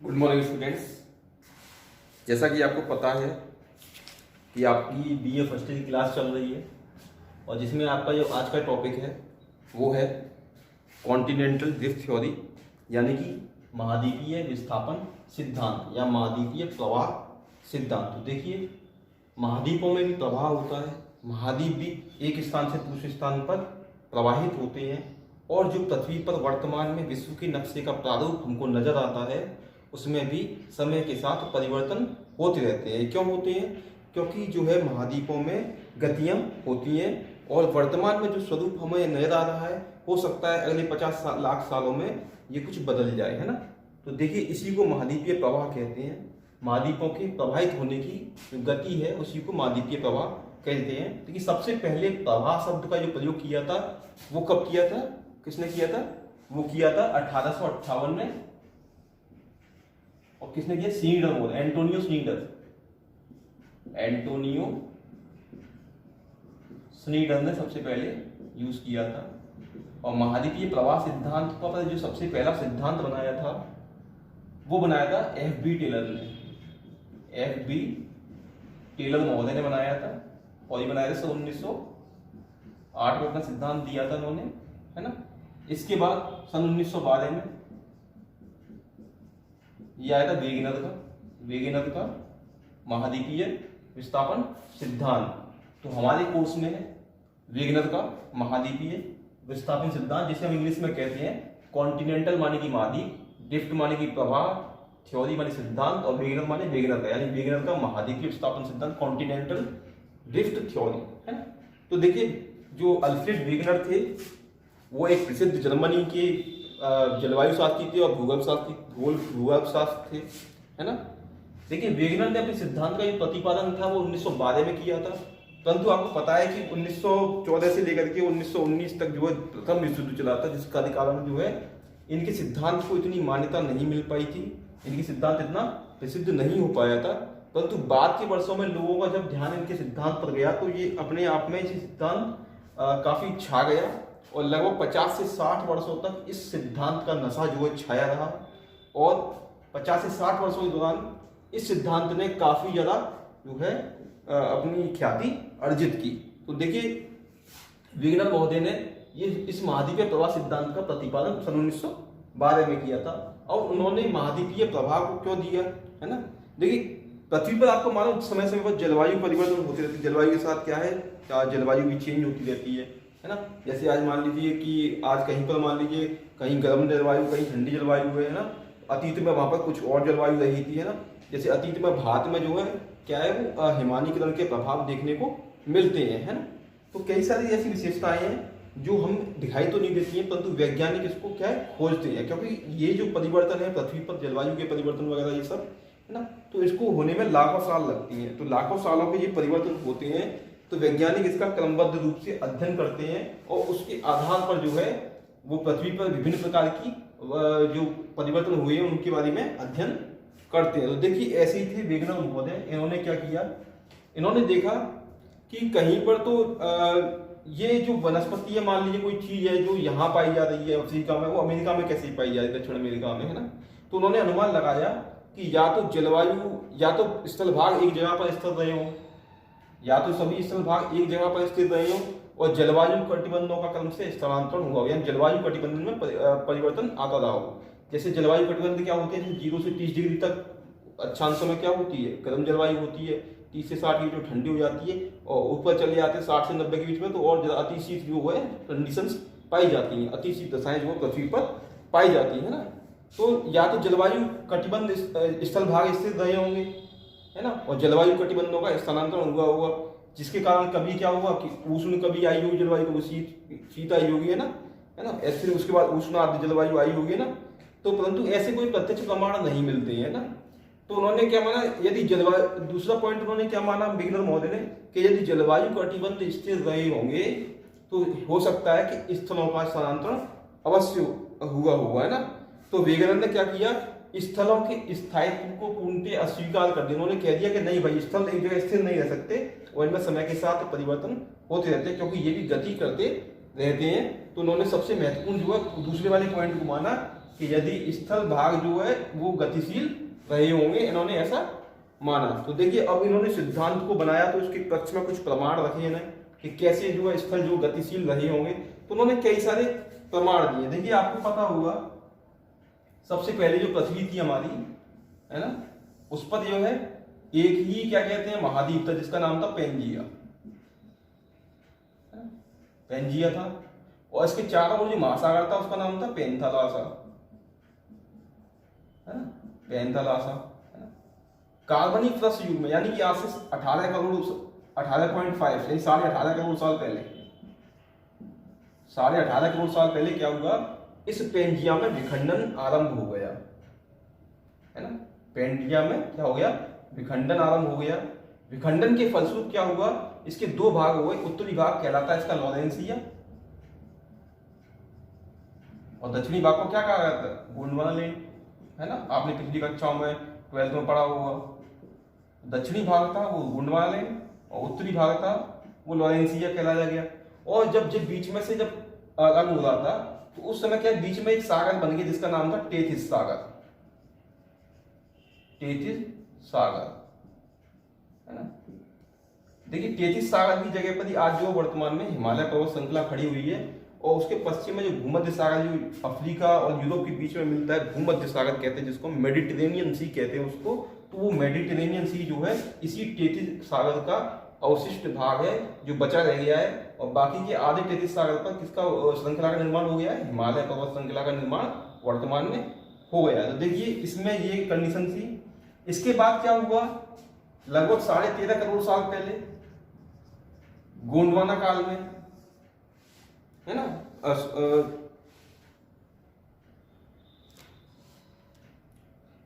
Good morning students. जैसा कि आपको पता है कि आपकी बीए फर्स्ट ईयर की क्लास चल रही है और जिसमें आपका जो आज का टॉपिक है वो है कॉन्टिनेंटल ड्रिफ्ट थ्योरी, यानी कि महाद्वीपीय विस्थापन सिद्धांत या महाद्वीपीय प्रवाह सिद्धांत। तो देखिए, महाद्वीपों में भी प्रवाह होता है, महाद्वीप भी एक स्थान से दूसरे स्थान पर प्रवाहित होते हैं और जो पृथ्वी पर वर्तमान में विश्व के नक्शे का प्रारूप हमको नजर आता है उसमें भी समय के साथ परिवर्तन होते रहते हैं। क्यों होते हैं? क्योंकि जो है महाद्वीपों में गतियां होती हैं और वर्तमान में जो स्वरूप हमें नजर आ रहा है हो सकता है अगले 50 लाख सालों में ये कुछ बदल जाए, है ना। तो देखिए, इसी को महाद्वीपीय प्रवाह कहते हैं। महाद्वीपों के प्रवाहित होने की जो गति है उसी को महाद्वीपीय प्रवाह कहते हैं। देखिए, सबसे पहले प्रवाह शब्द का जो प्रयोग किया था वो कब किया था, किसने किया था? वो किया था 1858 में। और किसने किया? स्नीडर बोल, एंटोनियो स्नीडर ने सबसे पहले यूज किया था। और महाद्वीपीय प्रवाह सिद्धांत का जो सबसे पहला सिद्धांत बनाया था वो बनाया था एफ.बी. टेलर ने। एफ.बी. टेलर महोदय ने बनाया था और ये बनाया था 1908 में अपना सिद्धांत दिया था उन्होंने, है ना। इसके बाद सन 1912 में यह आया था वेगेनर का महाद्वीपीय विस्थापन सिद्धांत। तो हमारे कोर्स में है वेगेनर का महाद्वीपीय विस्थापन सिद्धांत, जिसे हम इंग्लिश में कहते हैं कॉन्टिनेंटल माने की महाद्वीप, ड्रिफ्ट माने की प्रवाह, थ्योरी माने सिद्धांत और वेगेनर माने वेगेनर का, यानी वेगेनर का महाद्वीपीय विस्थापन सिद्धांत कॉन्टिनेंटल ड्रिफ्ट थ्योरी, है ना। तो देखिए, जो अल्फ्रेड वेगेनर थे वो एक प्रसिद्ध जर्मनी के जलवायु शास्त्री थे और भूगोल शास्त्र थे, है ना। देखिए, वेगेनर ने अपने सिद्धांत का जो प्रतिपादन था वो 1912 में किया था, परंतु आपको पता है कि 1914 से लेकर के 1919 तक जो है प्रथम विश्व युद्ध चला था, जिसका कारण जो है इनके सिद्धांत को इतनी मान्यता नहीं मिल पाई थी, इनके सिद्धांत इतना प्रसिद्ध नहीं हो पाया था। परंतु बाद के वर्षों में लोगों का जब ध्यान इनके सिद्धांत पर गया तो ये अपने आप में ये सिद्धांत काफी छा गया और लगभग 50 से 60 वर्षों तक इस सिद्धांत का नशा जो है छाया रहा और 50 से 60 वर्षों के दौरान इस सिद्धांत ने काफी ज्यादा जो है अपनी ख्याति अर्जित की। तो देखिए, वेगेनर महोदय ने ये इस महाद्वीपीय प्रवाह सिद्धांत का प्रतिपादन सन 1912 में किया था और उन्होंने महाद्वीपीय प्रभाव को क्यों दिया, है ना। देखिए, पृथ्वी पर आपको मालूम समय समय पर जलवायु परिवर्तन होते रहते हैं। जलवायु के साथ क्या है, जलवायु भी चेंज होती रहती है ना। जैसे आज मान लीजिए कि आज कहीं पर मान लीजिए कहीं गर्म जलवायु कहीं ठंडी जलवायु है ना। अतीत में वहां पर कुछ और जलवायु रही थी, है ना। जैसे अतीत में भारत में जो है क्या है वो हिमानीकरण के प्रभाव देखने को मिलते हैं, है ना। तो कई सारी ऐसी विशेषताएं हैं जो हम दिखाई तो नहीं देती हैं, परंतु वैज्ञानिक इसको क्या है खोजते हैं, क्योंकि ये जो परिवर्तन है पृथ्वी पर जलवायु के परिवर्तन वगैरह ये सब, है ना, तो इसको होने में लाखों साल लगती हैं। तो लाखों सालों के ये परिवर्तन होते हैं तो वैज्ञानिक इसका क्रमबद्ध रूप से अध्ययन करते हैं और उसके आधार पर जो है वो पृथ्वी पर विभिन्न प्रकार की जो परिवर्तन हुए हैं उनके बारे में अध्ययन करते हैं। तो देखिए, ऐसे ही थे वेगेनर महोदय। इन्होंने क्या किया, इन्होंने देखा कि कहीं पर तो ये जो वनस्पति है, मान लीजिए कोई चीज है जो यहाँ पाई जा रही है अफ्रीका में, वो अमेरिका में कैसे पाई जा रही है, दक्षिण अमेरिका में, है ना। तो उन्होंने अनुमान लगाया कि या तो जलवायु या तो स्थल भाग एक जगह पर स्थित रहे हो, या तो सभी स्थल भाग एक जगह पर स्थित रहे हो और जलवायु कटिबंधों का क्रम से स्थलांतरण हुआ, यानी जलवायु कटिबंधन में परिवर्तन आता रहा हो। जैसे जलवायु कटिबंध क्या होती है, 0 से 30 डिग्री तक अक्षांशों में क्या होती है, गर्म जलवायु होती है, 30 से 60 डिग्री जो ठंडी हो जाती है और ऊपर चले जाते हैं 60 से 90 के बीच में तो और अति शीत जो है कंडीशंस पाई जाती हैं, अति शीत दशाएं जो पृथ्वी पर पाई जाती है ना। तो या तो जलवायु कटिबंध स्थल भाग स्थित रहे होंगे, है ना, और जलवायु कटिबंधों का स्थानांतरण हुआ होगा, जिसके कारण कभी क्या हुआ कि उष्ण कभी आई होगी जलवायु, कभी शीत आई होगी, है ना, ऐसे उसके बाद उष्ण आर्द्र जलवायु आई होगी ना। तो परंतु ऐसे कोई प्रत्यक्ष प्रमाण नहीं मिलते हैं ना। तो उन्होंने क्या माना, यदि जलवायु, दूसरा पॉइंट उन्होंने क्या माना वेगेनर महोदय ने कि यदि जलवायु कटिबंध स्थिर रहे होंगे तो हो सकता है कि स्थलों का स्थानांतरण अवश्य हुआ हुआ, है ना। तो वेगेनर ने क्या किया, स्थलों के स्थायित्व को पूर्णतः अस्वीकार कर दिया। उन्होंने कह दिया कि नहीं भाई, स्थल एक जगह स्थिर नहीं रह सकते और इनमें समय के साथ परिवर्तन होते रहते हैं, क्योंकि ये भी गति करते रहते हैं। तो उन्होंने सबसे महत्वपूर्ण जो है दूसरे वाले पॉइंट को माना कि यदि स्थल भाग जो है वो गतिशील रहे होंगे, इन्होंने ऐसा माना। तो देखिए अब इन्होंने सिद्धांत को बनाया तो इसके पक्ष में कुछ प्रमाण रखे हैं कि कैसे जो है स्थल जो गतिशील रहे होंगे, तो उन्होंने कई सारे प्रमाण दिए। देखिए आपको पता होगा सबसे पहले जो पृथ्वी थी हमारी, है ना, उस पर जो है एक ही क्या कहते हैं महाद्वीप था जिसका नाम था पेंजिया। पेंजिया था, और इसके चारों ओर जो महासागर था उसका नाम था पेंथालासा, है ना, पेंथालासा। कार्बनिक पृष्ठ युग में यानी कि आज से 18 करोड़ 18.5 यानी 18.5 करोड़ साल पहले, 18.5 करोड़ साल पहले क्या हुआ, इस पेंजिया में विखंडन आरंभ हो गया, है ना। पेंजिया में क्या हो गया, विखंडन आरंभ हो गया। विखंडन के फलस्वरूप क्या हुआ, इसके दो भाग हुए। उत्तरी भाग कहलाता है इसका लॉरेंसिया, और दक्षिणी भाग को क्या कहा जाता है, गोंडवाना लैंड, है ना। आपने पिछली कक्षाओं में 12th में पढ़ा होगा। दक्षिणी भाग था वो गोंडवाना लैंड, और उत्तरी भाग था वो लॉरेंसिया कहलाया गया। और जब बीच में से जब अलग हो रहा था तो उस समय क्या बीच में एक सागर बन गया जिसका नाम था टेथिस सागर, टेथिस सागर, है ना। देखिए टेथिस सागर की जगह पर ही आज जो वर्तमान में हिमालय पर्वत श्रृंखला खड़ी हुई है, और उसके पश्चिम में जो भूमध्य सागर जो अफ्रीका और यूरोप के बीच में मिलता है, भूमध्य सागर कहते हैं जिसको, मेडिटेरेनियन सी कहते हैं उसको। तो वो मेडिटेरेनियन सी जो है इसी टेथिस सागर का अवशिष्ट भाग है जो बचा रह गया है, और बाकी के आधे टेथिस सागर पर किसका श्रृंखला का निर्माण हो गया है, हिमालय पर्वत श्रृंखला का निर्माण वर्तमान में हो गया है। तो देखिए इसमें ये कंडीशन थी। इसके बाद क्या हुआ, लगभग 13.5 करोड़ साल पहले गोंडवाना काल में, है ना,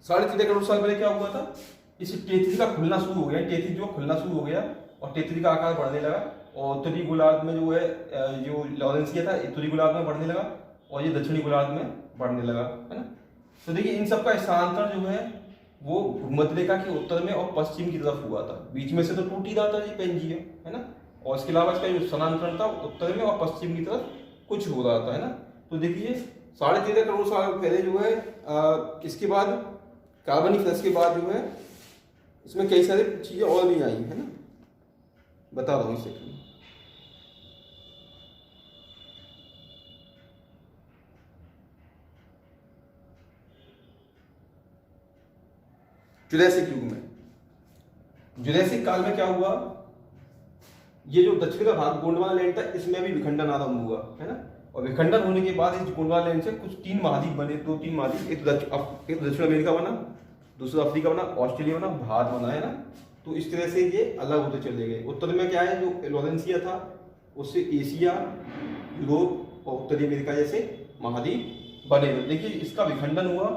13.5 करोड़ साल पहले क्या हुआ था, इस टेथिस का खुलना शुरू हो गया, टेथिस जो खुलना शुरू हो गया और टेथिस का आकार बढ़ने लगा, और उत्तरी गोलार्ध में जो है जो लॉरेंसिया था उत्तरी गोलार्ध में बढ़ने लगा, और ये दक्षिणी गोलार्ध में बढ़ने लगा, है ना। तो देखिए इन सब का स्थानांतरण जो है वो भूमध्य रेखा के उत्तर में और पश्चिम की तरफ हुआ था। बीच में से तो टूट ही रहा था ये पेंजिया, है ना, और इसके अलावा इसका जो स्थानांतरण था उत्तर में और पश्चिम की तरफ कुछ हो रहा था, है ना। तो देखिए 13.5 करोड़ साल पहले जो है इसके बाद कार्बनिक फ्लश के बाद जो है इसमें कई सारी चीजें और भी आई, है ना, बता रहा हूँ इस सेकंड। जुरैसिक युग में, जुरैसिक काल में क्या हुआ, ये जो दक्षिण का भाग गोंडवाना लैंड था इसमें भी विखंडन आरंभ हुआ, है ना। और विखंडन होने के बाद इस गोंडवाना लैंड से कुछ 3 महाद्वीप बने, 2-3 महाद्वीप, एक दक्षिण अमेरिका बना, दूसरा अफ्रीका बना, ऑस्ट्रेलिया बना, भारत बना, है ना। तो इस तरह से ये अलग होते चले गए। उत्तर में क्या है, जो लॉरेंसिया था उससे एशिया, यूरोप और उत्तरी अमेरिका जैसे महाद्वीप बने। देखिए इसका विखंडन हुआ,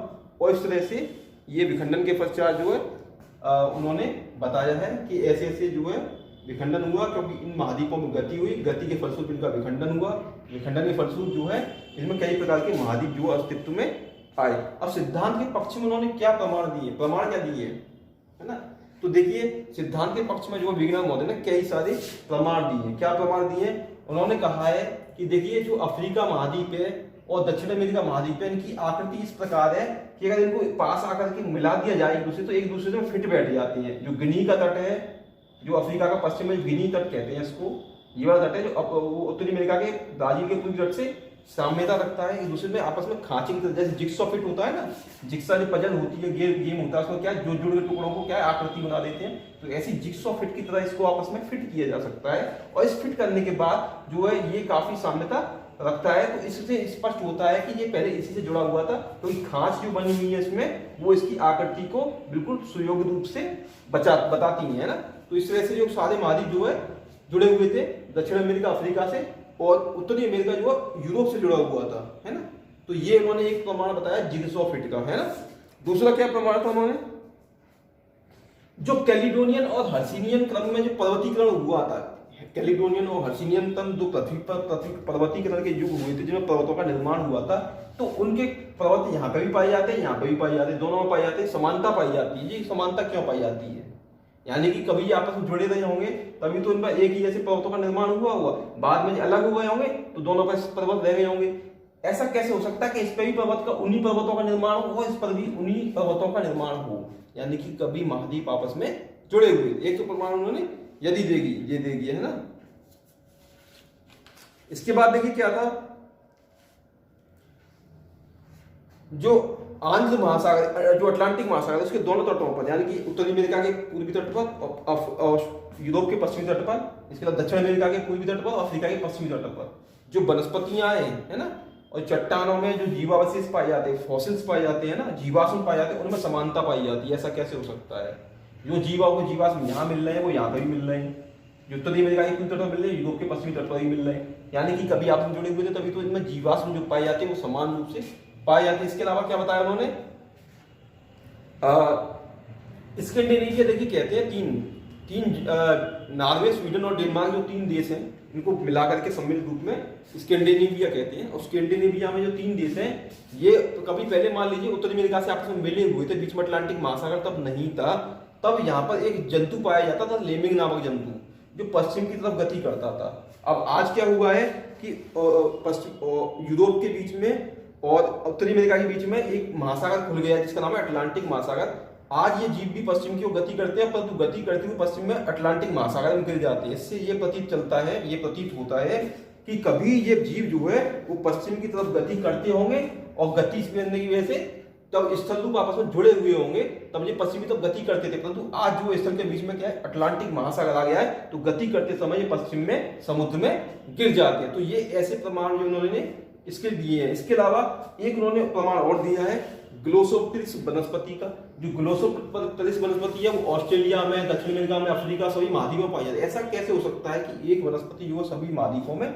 और इस तरह से ये विखंडन के पश्चात जो है उन्होंने बताया है कि ऐसे ऐसे जो है विखंडन हुआ, क्योंकि इन महाद्वीपों में गति हुई, गति के फलस्वरूप इनका विखंडन हुआ, विखंडन के फलस्वरूप जो है इसमें कई प्रकार के महाद्वीप जो अस्तित्व में आए। अब सिद्धांत के पक्ष में उन्होंने क्या प्रमाण दिए, प्रमाण क्या दिए, है ना। तो देखिए सिद्धांत के पक्ष में जो विज्ञान महोदय ने कई सारे प्रमाण दिए। क्या प्रमाण दिए, उन्होंने कहा है कि देखिए जो अफ्रीका महाद्वीप है और दक्षिण अमेरिका महाद्वीप है, इनकी आकृति इस प्रकार है कि अगर इनको पास आकर के मिला दिया जाए एक दूसरे, तो एक दूसरे में फिट बैठ जाती है। जो गिनी का तट है, जो अफ्रीका का पश्चिम में गिनी तट कहते हैं इसको, ये वाला तट है जो उत्तरी अमेरिका के ब्राजील के पूर्वी तट से साम्यता रखता है, एक दूसरे में आपस में खांचे की तरह, जैसे जिक्सॉ फिट होता है ना, जिक्सा जो पजल होती है, गेम होता है, उसमें क्या जो जुड़ के टुकड़ों को क्या आकृति बना देते हैं, तो ऐसी जिक्सॉ फिट की तरह इसको आपस में फिट किया जा सकता है। और इस फिट करने के बाद जो है ये काफी साम्यता रखता है। तो इससे स्पष्ट होता है कि ये पहले इसी से जुड़ा हुआ था, क्योंकि तो खांच जो बनी हुई है इसमें वो इसकी आकृति को बिल्कुल सुयोग्य रूप से बताती है ना। तो इस तरह से जो सारे महाद्वीप जो है जुड़े हुए थे, दक्षिण अमेरिका अफ्रीका से, और उत्तरी अमेरिका जो है यूरोप से जुड़ा हुआ था, है ना। तो ये उन्होंने एक प्रमाण बताया जिग्सॉ फिट का, है ना। दूसरा क्या प्रमाण था उन्होंने, जो कैलिडोनियन और हर्सिनियन क्रम में जो पर्वतीकरण हुआ था, कैलिडोनियन और हर्सिनियन क्रम दो पृथ्वी पर पर्वतीकरण के युग हुए थे जिनमें पर्वतों का निर्माण हुआ था। तो उनके पर्वत यहाँ पे भी पाए जाते हैं, यहाँ पे भी पाए जाते हैं, दोनों में पाए जाते हैं, समानता पाई जाती है। ये समानता क्यों पाई जाती है, यानी कि कभी आपस में जुड़े रहे होंगे तभी तो इनका एक ही जैसे पर्वतों का निर्माण हुआ होगा, बाद में अलग हो गए होंगे तो दोनों पर पर्वत रह गए होंगे। ऐसा कैसे हो सकता है कि इस पे भी पर्वत का उन्हीं पर्वतों का निर्माण हो, इस पर भी उन्हीं पर्वतों का निर्माण हो, यानी कि कभी महाद्वीप आपस में जुड़े हुए। एक तो प्रमाण उन्होंने यदि देगी, ये देगी, है ना। इसके बाद देखिए क्या था, जो आंध्र महासागर, जो अटलांटिक महासागर, उसके दोनों तटों पर, यानी कि उत्तरी अमेरिका के पूर्वी तट पर और यूरोप के पश्चिमी तट पर, इसके अलावा दक्षिण अमेरिका के पूर्वी तट पर और अफ्रीका के पश्चिमी तट पर जो वनस्पतियां हैं, है ना, और चट्टानों में जो जीवावशेष पाए जाते हैं, फॉसिल्स पाए जाते हैं ना, जीवाश्म पाए जाते हैं, उनमें समानता पाई जाती है। ऐसा कैसे हो सकता है? जो जीवाश्म यहाँ मिल रहे हैं वो यहाँ पर भी मिल रहे हैं, जो उत्तरी अमेरिका के पूर्वी तट पर मिल रहे हैं, यूरोप के पश्चिमी तट पर भी मिल रहे हैं, यानी कि कभी आपस में जुड़े हुए थे, तभी तो इनमें जीवाश्म जो पाए जाते हैं वो समान रूप से पाए जाते हैं। इसके अलावा क्या बताया उन्होंने, स्कैंडिनेविया देखिए कहते हैं तीन नॉर्वे, स्वीडन और डेनमार्क जो 3 देश हैं, इनको मिलाकर के सम्मिलित रूप में स्कैंडिनेविया कहते हैं। और स्कैंडिनेविया में जो 3 देश हैं, ये तो कभी पहले मान लीजिए उत्तरी अमेरिका से आपस में मिले हुए थे, बीच में अटलांटिक महासागर तब नहीं था, तब यहाँ पर एक जंतु पाया जाता था, लेमिंग नामक जंतु, जो पश्चिम की तरफ गति करता था। अब आज क्या हुआ है कि पश्चिम यूरोप के बीच में और उत्तरी अमेरिका के बीच में एक महासागर खुल गया है जिसका नाम है अटलांटिक महासागर। आज ये जीव भी पश्चिम की ओर गति करते हैं, परंतु गति करते हुए पश्चिम में अटलांटिक महासागर में गिर जाते हैं। इससे ये प्रतीत चलता है, ये प्रतीत होता है कि कभी ये जीव जो है वो पश्चिम की तरफ गति करते होंगे, और गति करने की वजह से तब स्थल रूप आपस में जुड़े हुए होंगे, तब ये पश्चिमी तरफ गति करते थे। परंतु आज जो स्थल के बीच में क्या है, अटलांटिक महासागर आ गया है, तो गति करते समय ये पश्चिम में समुद्र में गिर जाते हैं। तो ये ऐसे प्रमाण जो उन्होंने इसके दिए हैं। इसके अलावा एक उन्होंने प्रमाण और दिया है ग्लोसोप्टेरिस वनस्पति का। जो ग्लोसोप्टेरिस वनस्पति है वो ऑस्ट्रेलिया में, दक्षिण अमेरिका में, अफ्रीका, सभी महाद्वीपों में पाई जाती है। ऐसा कैसे हो सकता है कि एक वनस्पति जो सभी महाद्वीपों में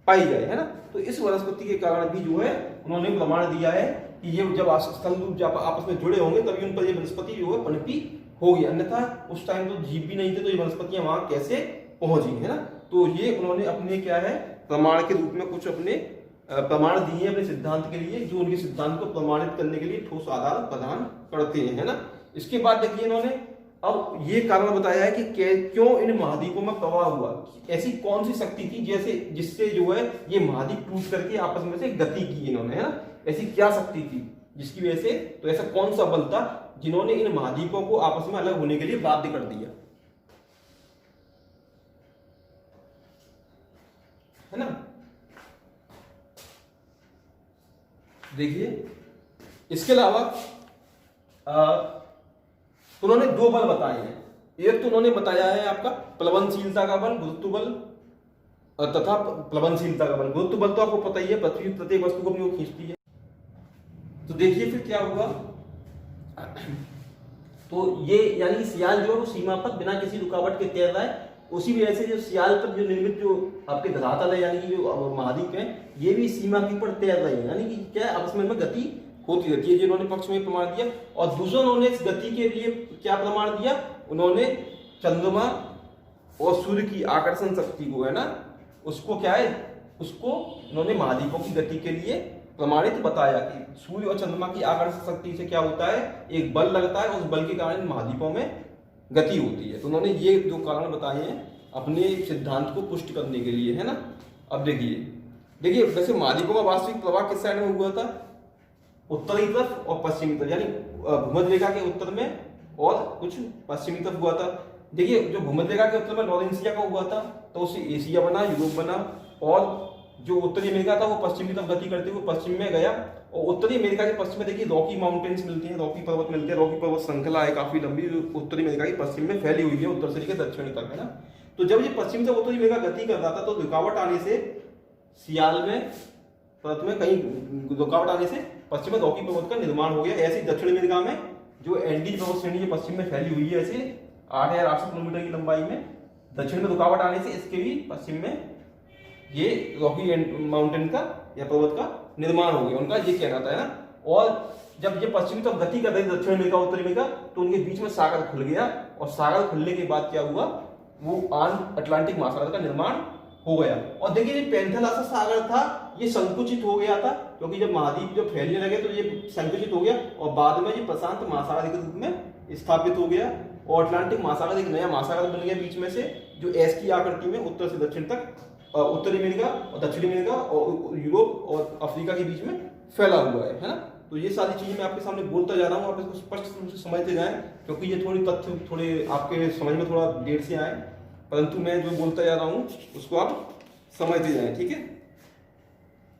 पाई जाए, है ना। तो इस वनस्पति के कारण भी जो है उन्होंने प्रमाण दिया है कि ये जब स्थल रूप जब आपस में जुड़े होंगे तभी उन पर ये वनस्पति जो है पनपी होगी, अन्यथा उस टाइम तो जीव भी नहीं थे, तो ये वनस्पतियां वहां कैसे पहुंची, है ना। तो ये उन्होंने अपने क्या है प्रमाण के रूप में कुछ अपने प्रमाण दिए अपने सिद्धांत के लिए, जो उनके सिद्धांत को प्रमाणित करने के लिए ठोस आधार प्रदान करते हैं, है ना। इसके बाद देखिए इन्होंने अब ये कारण बताया है कि क्यों इन महाद्वीपों में प्रवाह हुआ, ऐसी कौन सी शक्ति थी जैसे जिससे जो है ये महाद्वीप टूट करके आपस में से गति की इन्होंने, है ना। ऐसी क्या शक्ति थी जिसकी वजह से, तो ऐसा कौन सा बल था जिन्होंने इन महाद्वीपों को आपस में अलग होने के लिए बाध्य कर दिया, है ना। देखिए इसके अलावा तो उन्होंने 2 बल बताए हैं। एक तो उन्होंने बताया है आपका प्लवनशीलता का बल, गुरुत्व बल, तथा प्लवनशीलता का बल। गुरुत्व बल तो आपको पता ही है, पृथ्वी प्रत्येक वस्तु को अपनी ओर खींचती है। तो देखिए फिर क्या हुआ, तो ये यानी कि सियाल जो है वो सीमा पर बिना किसी रुकावट के तैर रहा है। उसी वजह से जो सियाल पर जो निर्मित जो आपके धरातल है, यानी कि जो महाद्वीप है, ये भी सीमा के ऊपर तैर रहे हैं, यानी कि क्या आपस में गति होती रहती है। जिन्होंने पक्ष में प्रमाण दिया। और दूसरा उन्होंने इस गति के लिए क्या प्रमाण दिया, उन्होंने चंद्रमा और सूर्य की आकर्षण शक्ति को, है ना, उसको क्या है, उसको उन्होंने महाद्वीपों की गति के लिए प्रमाणित बताया कि सूर्य और चंद्रमा की आकर्षण शक्ति से क्या होता है, एक बल लगता है, उस बल के कारण महाद्वीपों में गति होती है। तो उन्होंने ये 2 कारण बताए हैं अपने सिद्धांत को पुष्ट करने के लिए, है ना। अब देखिए वैसे महाद्वीपों का वास्तविक प्रवाह किस साइड में हुआ था, उत्तरी तरफ और पश्चिमी तरफ, यानी भूमध्य रेखा के उत्तर में और कुछ पश्चिमी तरफ हुआ था। देखिए जो भूमध्य रेखा के उत्तर में लॉरेंसिया का हुआ था, तो उससे एशिया बना, यूरोप बना, और जो उत्तरी अमेरिका था वो पश्चिमी तरफ गति करते हुए पश्चिम में गया। और उत्तरी अमेरिका के पश्चिम में देखिए रॉकी माउंटेन्स मिलते हैं, रॉकी पर्वत मिलते हैं। रॉकी पर्वत श्रृंखला है काफी लंबी, जो उत्तरी अमेरिका के पश्चिम में फैली हुई है, उत्तर से लेकर दक्षिण तक, है ना। तो जब ये पश्चिम से उत्तरी अमेरिका गति कर रहा था, तो रुकावट आने से सियाल में पर्वत में कहीं रुकावट आने से पश्चिम में रॉकी पर्वत का निर्माण हो गया। ऐसे दक्षिण अमेरिका में जो एंडीज पर्वत श्रेणी पश्चिम में फैली हुई है, ऐसे 8800 किलोमीटर की लंबाई में, दक्षिण में रुकावट आने से इसके भी पश्चिम में ये रॉकी माउंटेन का या पर्वत का निर्माण हो गया, उनका ये कहना था, है ना। और जब ये पश्चिमी तरफ गति कर रही दक्षिण अमेरिका उत्तरी अमेरिका, तो उनके बीच में सागर खुल गया, और सागर खुलने के बाद क्या हुआ, वो अटलांटिक महासागर का निर्माण हो गया। और देखिए ये पेंथेलासा सागर था, ये संकुचित हो गया था, क्योंकि जब महाद्वीप जब फैलने लगे तो ये संकुचित हो गया, और बाद में ये प्रशांत महासागर के रूप में स्थापित हो गया, और अटलांटिक महासागर एक नया महासागर बन गया बीच में से, जो एस की आकृति में उत्तर से दक्षिण तक उत्तरी अमेरिका और दक्षिणी अमेरिका और यूरोप और अफ्रीका के बीच में फैला हुआ है ना। तो ये सारी चीजें मैं आपके सामने बोलता जा रहा हूँ, आप इसको स्पष्ट रूप से समझते जाएं, क्योंकि ये थोड़ी तथ्य थोड़े आपके समझ में थोड़ा देर से आए, परंतु मैं जो बोलता जा रहा हूँ उसको आप समझते जाएं, ठीक है।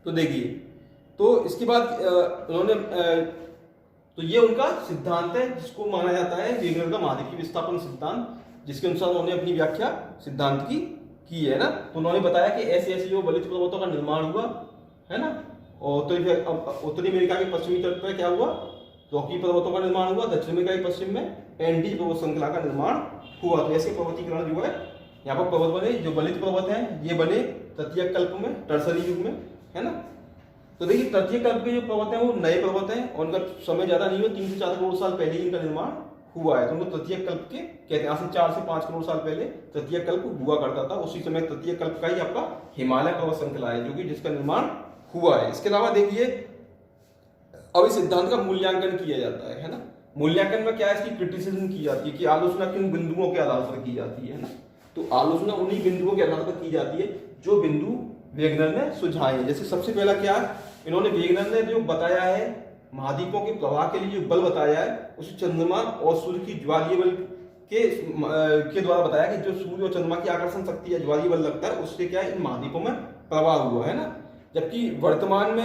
तो देखिए, तो इसके बाद उन्होंने तो ये उनका सिद्धांत है जिसको माना जाता है वेगनर का महाद्वीपीय विस्थापन सिद्धांत, जिसके अनुसार उन्होंने अपनी व्याख्या सिद्धांत की है ना। तो उन्होंने बताया कि ऐसे ऐसे जो बलित पर्वतों का निर्माण हुआ है ना, और उत्तरी अमेरिका के पश्चिमी तट पर क्या हुआ, रॉकी पर्वतों का निर्माण हुआ, दक्षिण अमेरिका के पश्चिम में एंडीज पर्वत श्रृंखला का निर्माण हुआ। तो ऐसे पर्वतीकरण जो है यहाँ पर पर्वत बने, जो बलित पर्वत हैं ये बने तृतीय कल्प में, टर्सरी युग में, है ना। तो देखिए तृतीय कल्प के जो पर्वत हैं वो नए पर्वत हैं और उनका समय ज्यादा नहीं हुआ, 3 से 4 करोड़ साल पहले ही इनका निर्माण हुआ है। तो उनको तृतीय कल्प के कहते हैं। आज से 4 से 5 करोड़ साल पहले तृतीय कल्प हुआ करता था, उसी समय तृतीय कल्प का ही आपका हिमालय पर्वत श्रृंखला है जो कि जिसका निर्माण हुआ है। इसके अलावा देखिए अब इस सिद्धांत का मूल्यांकन किया जाता है ना। मूल्यांकन में क्या है, इसकी क्रिटिसिज्म की जाती है कि आलोचना किन बिंदुओं के आधार पर की जाती है ना। तो आलोचना उन्हीं बिंदुओं के आधार पर की जाती है जो बिंदु वेगनर ने सुझाए हैं। जैसे सबसे पहला क्या है, इन्होंने वेगनर ने जो बताया है महाद्वीपों के प्रवाह के लिए जो बल बताया है उसे चंद्रमा और सूर्य की ज्वालीय बल के द्वारा बताया कि जो सूर्य और चंद्रमा की आकर्षण शक्ति है, ज्वालीय बल लगता है, उससे क्या है इन महाद्वीपों में प्रवाह हुआ है ना। जबकि वर्तमान में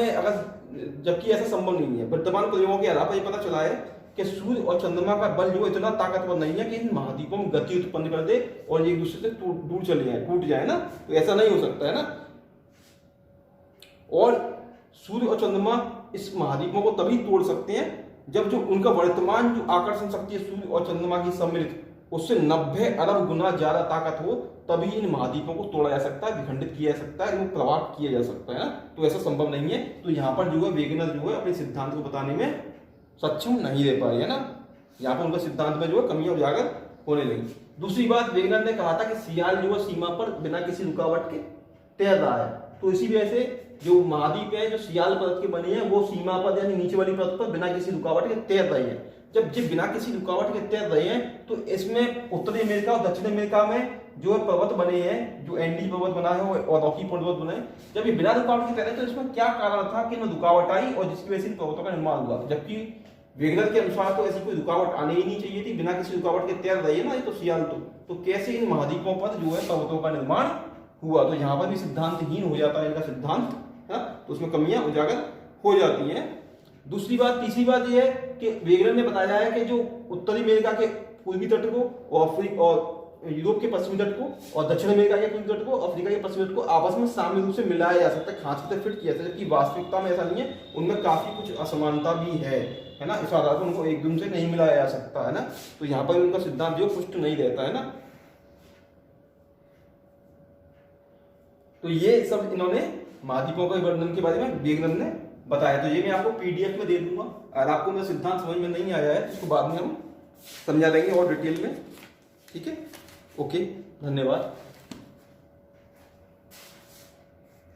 जबकि ऐसा संभव नहीं है। वर्तमान प्रयोगों के आधार पर यह पता चला है कि सूर्य और चंद्रमा का बल जो इतना ताकतवर नहीं है कि इन महाद्वीपों में गति उत्पन्न कर दे और एक दूसरे से दूर चले जाए, टूट जाए ना। तो ऐसा नहीं हो सकता है ना। और सूर्य और चंद्रमा इस महाद्वीपों को तभी तोड़ सकते हैं जब जो उनका वर्तमान जो आकर्षण शक्ति है सूर्य और चंद्रमा की सम्मिलित उससे 90 अरब गुना ज्यादा ताकत हो, तभी इन महाद्वीपों को तोड़ा जा सकता है, विखंडित किया जा सकता है, इनको प्रवाह किया जा सकता है ना। तो ऐसा संभव नहीं है। तो यहाँ पर जो है वेगनर जो है अपने सिद्धांत को बताने में सक्षम नहीं रह पाए है ना। यहाँ पर उनका सिद्धांत में जो है कमियां उजागर होने लगी। दूसरी बात, वेगनर ने कहा था कि सियाल जो है सीमा पर बिना किसी रुकावट के तैर रहा है। तो इसी वजह से जो महाद्वीप है जो सियाल परत के बने हैं वो सीमा पर यानी नीचे वाली परत पर बिना किसी रुकावट के तैर रहे हैं। जब बिना किसी रुकावट के तैर रहे हैं तो इसमें उत्तरी अमेरिका और दक्षिण अमेरिका में जो है पर्वत बने हैं, जो एंडीज पर्वत बना है और रॉकी पर्वत बने हैं, जब ये बिना रुकावट के तैरे तो इसमें क्या कारण था कि इनमें रुकावट आई और जिसकी वजह से इन पर्वतों का निर्माण हुआ। जबकि वेगनर के अनुसार तो ऐसी कोई रुकावट आने ही नहीं चाहिए थी, बिना किसी रुकावट के तैर रही है ना ये तो सियाल। तो कैसे इन महाद्वीपों पर जो है पर्वतों का निर्माण हुआ। तो यहाँ पर भी सिद्धांतहीन हो जाता है इनका सिद्धांत, तो उसमें कमियां उजागर हो जाती हैं। दूसरी बात, तीसरी बात यह है कि वेगनर ने बताया है कि जो उत्तरी अमेरिका के पूर्वी तट को और अफ्रीका और यूरोप के पश्चिमी तट को और दक्षिण अमेरिका के पूर्वी तट को अफ्रीका के पश्चिमी तट को आपस में सामान्य रूप से मिलाया जा सकता है, खांच से फिट किया जा सकता है। जबकि वास्तविकता में ऐसा नहीं है, उनमें काफी कुछ असमानता भी है ना। इस आधार पर उनको एक दूसरे से नहीं मिलाया जा सकता है ना। तो यहाँ पर उनका सिद्धांत जो पुष्ट नहीं रहता है ना। तो ये सब इन्होंने महाद्वीपों के वर्णन के बारे में वेगनर ने बताया। तो ये मैं आपको पीडीएफ में दे दूंगा। अगर आपको मेरा सिद्धांत समझ में नहीं आया है तो उसको बाद में हम समझा देंगे और डिटेल में, ठीक है। ओके, धन्यवाद।